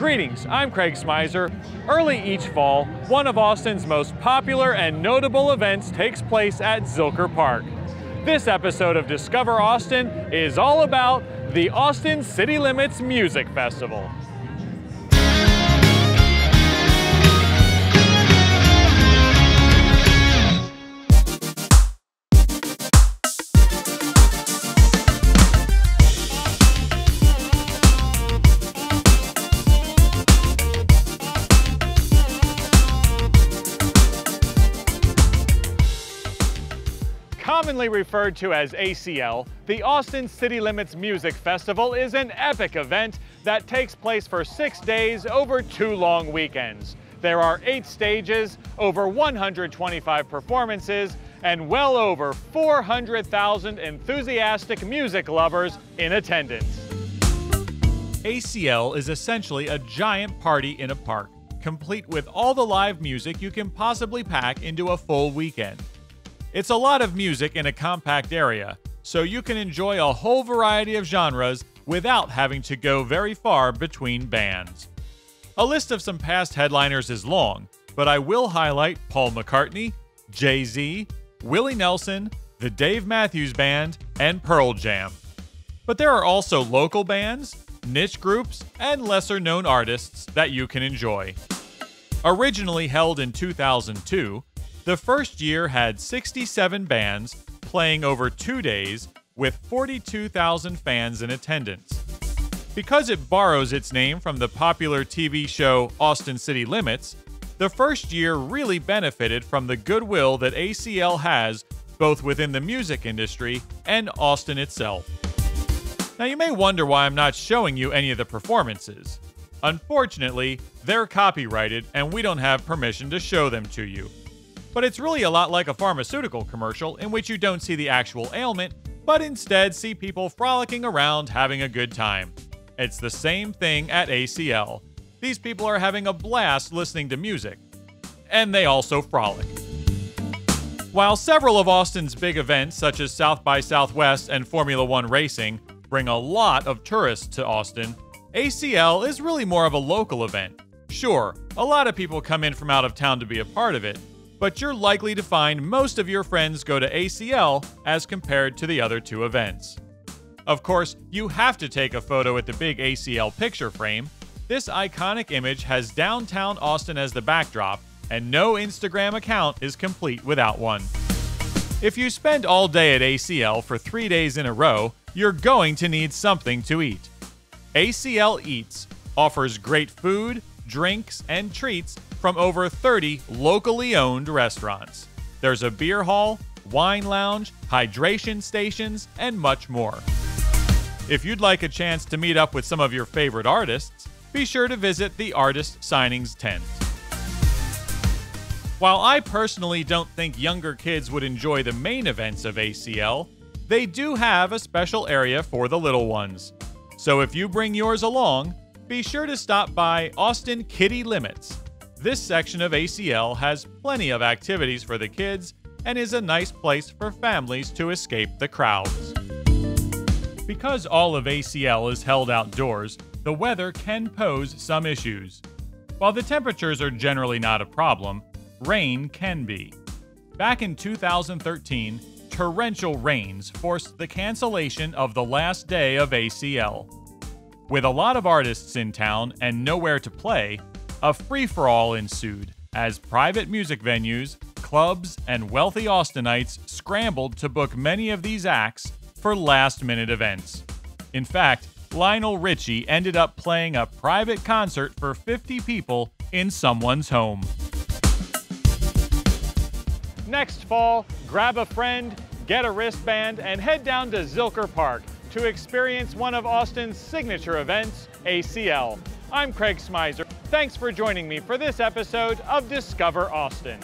Greetings, I'm Craig Smyser. Early each fall, one of Austin's most popular and notable events takes place at Zilker Park. This episode of Discover Austin is all about the Austin City Limits Music Festival. Commonly referred to as ACL, the Austin City Limits Music Festival is an epic event that takes place for 6 days over 2 long weekends. There are 8 stages, over 125 performances, and well over 400,000 enthusiastic music lovers in attendance. ACL is essentially a giant party in a park, complete with all the live music you can possibly pack into a full weekend. It's a lot of music in a compact area, so you can enjoy a whole variety of genres without having to go very far between bands. A list of some past headliners is long, but I will highlight Paul McCartney, Jay-Z, Willie Nelson, the Dave Matthews Band, and Pearl Jam. But there are also local bands, niche groups, and lesser-known artists that you can enjoy. Originally held in 2002, the first year had 67 bands playing over 2 days with 42,000 fans in attendance. Because it borrows its name from the popular TV show Austin City Limits, the first year really benefited from the goodwill that ACL has both within the music industry and Austin itself. Now you may wonder why I'm not showing you any of the performances. Unfortunately, they're copyrighted and we don't have permission to show them to you. But it's really a lot like a pharmaceutical commercial in which you don't see the actual ailment, but instead see people frolicking around having a good time. It's the same thing at ACL. These people are having a blast listening to music. And they also frolic. While several of Austin's big events, such as South by Southwest and Formula One racing, bring a lot of tourists to Austin, ACL is really more of a local event. Sure, a lot of people come in from out of town to be a part of it, but you're likely to find most of your friends go to ACL as compared to the other 2 events. Of course, you have to take a photo at the big ACL picture frame. This iconic image has downtown Austin as the backdrop, and no Instagram account is complete without one. If you spend all day at ACL for 3 days in a row, you're going to need something to eat. ACL Eats offers great food, drinks, and treats from over 30 locally owned restaurants. There's a beer hall, wine lounge, hydration stations, and much more. If you'd like a chance to meet up with some of your favorite artists, be sure to visit the Artist Signings tent. While I personally don't think younger kids would enjoy the main events of ACL, they do have a special area for the little ones. So if you bring yours along, be sure to stop by Austin Kiddie Limits. This section of ACL has plenty of activities for the kids and is a nice place for families to escape the crowds. Because all of ACL is held outdoors, the weather can pose some issues. While the temperatures are generally not a problem, rain can be. Back in 2013, torrential rains forced the cancellation of the last day of ACL. With a lot of artists in town and nowhere to play, a free-for-all ensued as private music venues, clubs, and wealthy Austinites scrambled to book many of these acts for last-minute events. In fact, Lionel Richie ended up playing a private concert for 50 people in someone's home. Next fall, grab a friend, get a wristband, and head down to Zilker Park to experience one of Austin's signature events, ACL. I'm Craig Smyser. Thanks for joining me for this episode of Discover Austin.